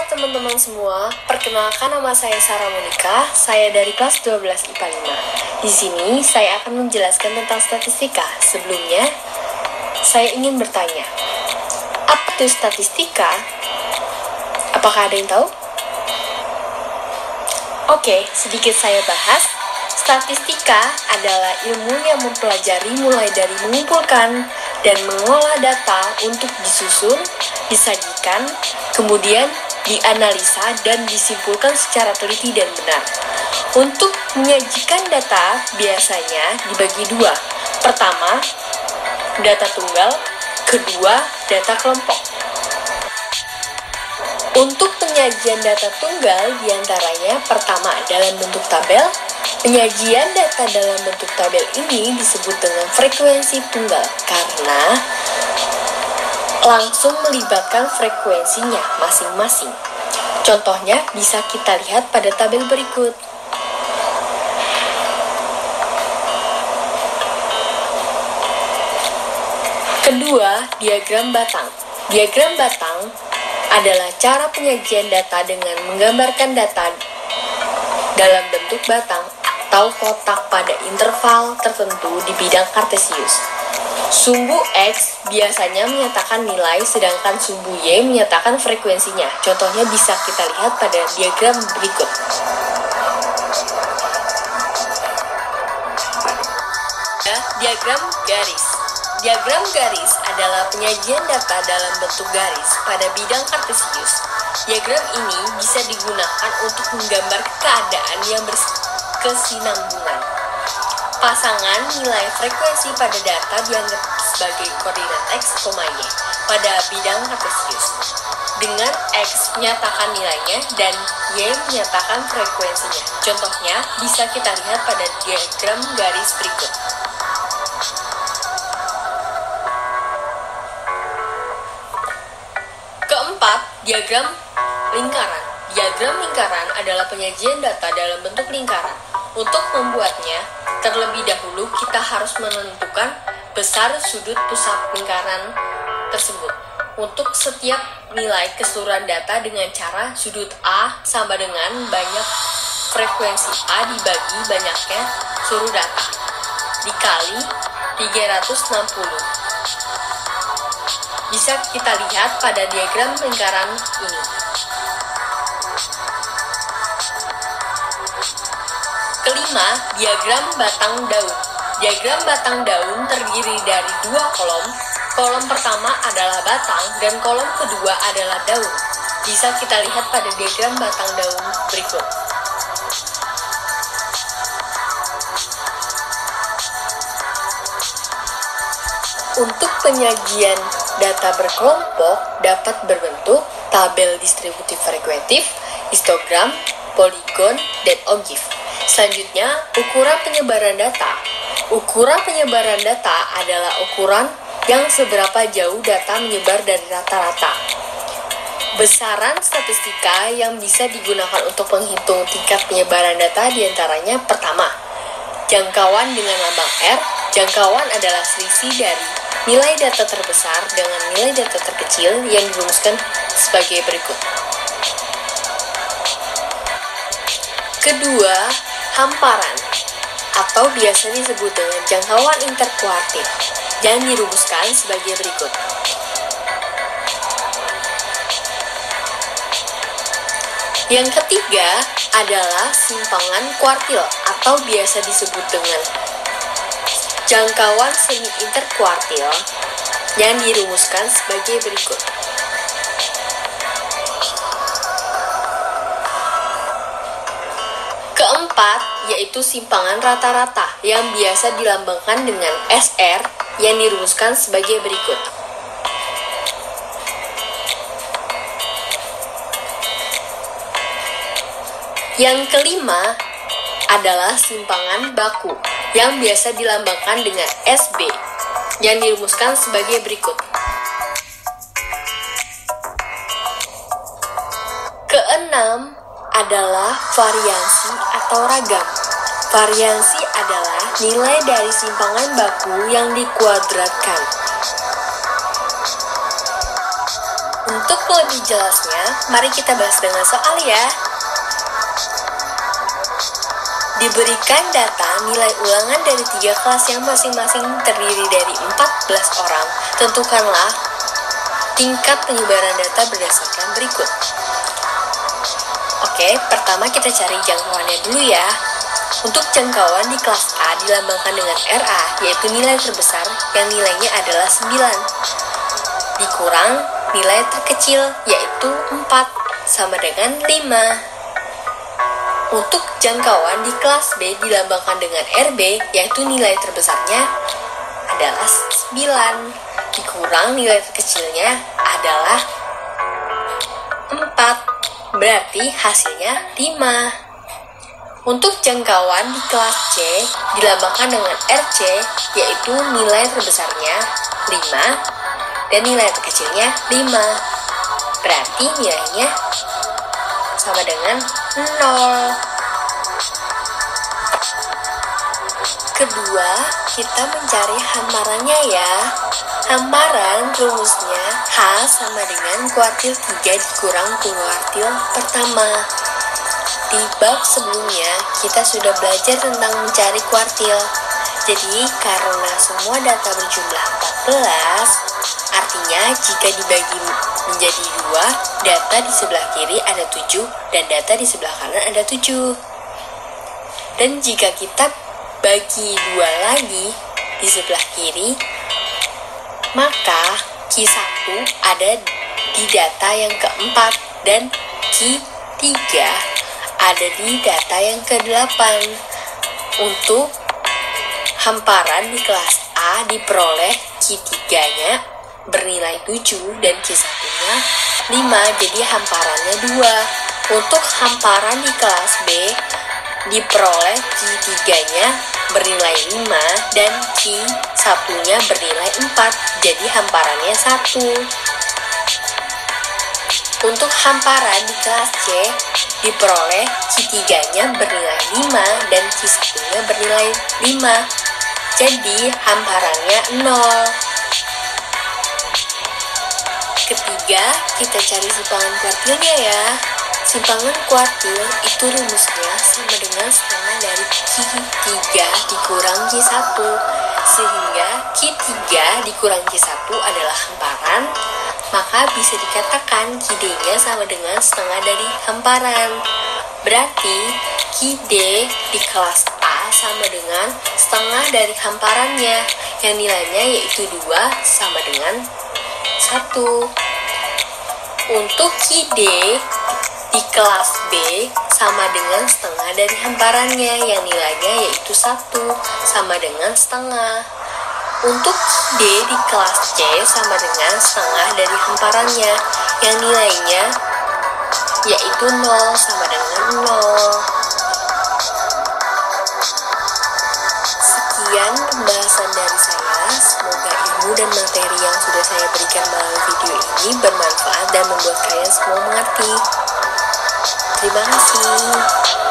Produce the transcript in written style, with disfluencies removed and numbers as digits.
teman-teman semua, perkenalkan nama saya Sarah Monika, saya dari kelas 12 IPA 5. Di sini saya akan menjelaskan tentang statistika. Sebelumnya, saya ingin bertanya, apa itu statistika? Apakah ada yang tahu? Oke, sedikit saya bahas. Statistika adalah ilmu yang mempelajari mulai dari mengumpulkan dan mengolah data untuk disusun, disajikan, kemudian dianalisa dan disimpulkan secara teliti dan benar. Untuk menyajikan data biasanya dibagi dua. Pertama, data tunggal, kedua, data kelompok. Untuk penyajian data tunggal diantaranya pertama dalam bentuk tabel. Penyajian data dalam bentuk tabel ini disebut dengan frekuensi tunggal karena langsung melibatkan frekuensinya masing-masing. Contohnya bisa kita lihat pada tabel berikut. Kedua, diagram batang. Diagram batang adalah cara penyajian data dengan menggambarkan data dalam bentuk batang atau kotak pada interval tertentu di bidang kartesius. Sumbu X biasanya menyatakan nilai, sedangkan sumbu Y menyatakan frekuensinya. Contohnya bisa kita lihat pada diagram berikut. Diagram garis. Diagram garis adalah penyajian data dalam bentuk garis pada bidang kartesius. Diagram ini bisa digunakan untuk menggambar keadaan yang berkesinambungan. Pasangan nilai frekuensi pada data dianggap sebagai koordinat X, Y pada bidang kartesius. Dengan X menyatakan nilainya dan Y menyatakan frekuensinya. Contohnya bisa kita lihat pada diagram garis berikut. Keempat, diagram lingkaran. Diagram lingkaran adalah penyajian data dalam bentuk lingkaran. Untuk membuatnya, terlebih dahulu kita harus menentukan besar sudut pusat lingkaran tersebut. Untuk setiap nilai keseluruhan data dengan cara sudut A sama dengan banyak frekuensi A dibagi banyaknya seluruh data dikali 360. Bisa kita lihat pada diagram lingkaran ini. Kelima, diagram batang daun. Diagram batang daun terdiri dari dua kolom. Kolom pertama adalah batang dan kolom kedua adalah daun. Bisa kita lihat pada diagram batang daun berikut. Untuk penyajian data berkelompok dapat berbentuk tabel distributif frekuentif, histogram, poligon, dan ogif. Selanjutnya, ukuran penyebaran data. Ukuran penyebaran data adalah ukuran yang seberapa jauh data menyebar dari rata-rata. Besaran statistika yang bisa digunakan untuk menghitung tingkat penyebaran data diantaranya pertama, jangkauan dengan lambang R. Jangkauan adalah selisih dari nilai data terbesar dengan nilai data terkecil yang dirumuskan sebagai berikut. Kedua, hamparan atau biasa disebut dengan jangkauan interkuartil yang dirumuskan sebagai berikut. Yang ketiga adalah simpangan kuartil atau biasa disebut dengan jangkauan semi interkuartil yang dirumuskan sebagai berikut. Keempat, yaitu simpangan rata-rata yang biasa dilambangkan dengan SR yang dirumuskan sebagai berikut. Yang kelima adalah simpangan baku yang biasa dilambangkan dengan SB yang dirumuskan sebagai berikut. Keenam adalah variansi atau ragam. Variansi adalah nilai dari simpangan baku yang dikuadratkan. Untuk lebih jelasnya, mari kita bahas dengan soal ya. Diberikan data nilai ulangan dari 3 kelas yang masing-masing terdiri dari 14 orang. Tentukanlah tingkat penyebaran data berdasarkan berikut. Oke, pertama kita cari jangkauannya dulu ya. Untuk jangkauan di kelas A dilambangkan dengan RA, yaitu nilai terbesar yang nilainya adalah 9. Dikurang nilai terkecil, yaitu 4, sama dengan 5. Untuk jangkauan di kelas B dilambangkan dengan RB, yaitu nilai terbesarnya adalah 9. Dikurang nilai terkecilnya adalah 4. Berarti hasilnya 5. Untuk jangkauan di kelas C dilambangkan dengan RC, yaitu nilai terbesarnya 5 dan nilai terkecilnya 5. Berarti nilainya sama dengan 0. Kedua, kita mencari hamparannya ya. Hamparan rumusnya H sama dengan kuartil 3 dikurang kuartil pertama. Di bab sebelumnya, kita sudah belajar tentang mencari kuartil. Jadi, karena semua data berjumlah 14, artinya jika dibagi menjadi 2, data di sebelah kiri ada 7 dan data di sebelah kanan ada 7. Dan jika kita bagi 2 lagi di sebelah kiri, maka Q1 ada di data yang keempat dan Q3 ada di data yang ke-8. Untuk hamparan di kelas A diperoleh Q3-nya bernilai 7 dan Q1-nya 5, jadi hamparannya 2. Untuk hamparan di kelas B diperoleh Q3-nya bernilai 5 dan Q1-nya bernilai 4, jadi hamparannya 1. Untuk hamparan di kelas C diperoleh Q3-nya bernilai 5 dan Q1-nya bernilai 5, jadi hamparannya 0. Ketiga, kita cari simpangan kuartilnya ya. Simpangan kuartil itu rumusnya sama dengan setengah dari Q3 dikurang Q1, sehingga Q3 dikurang Q1 adalah hamparan, maka bisa dikatakan Q-D-nya sama dengan setengah dari hamparan. Berarti Q-D di kelas A sama dengan setengah dari hamparannya, yang nilainya yaitu 2 sama dengan 1. Untuk Q-D di kelas B sama dengan setengah dari hamparannya, yang nilainya yaitu 1 sama dengan setengah. Untuk D di kelas C sama dengan setengah dari hamparannya, yang nilainya yaitu 0 sama dengan 0. Sekian pembahasan dari saya. Semoga ilmu dan materi yang sudah saya berikan melalui video ini bermanfaat dan membuat kalian semua mengerti. Terima kasih.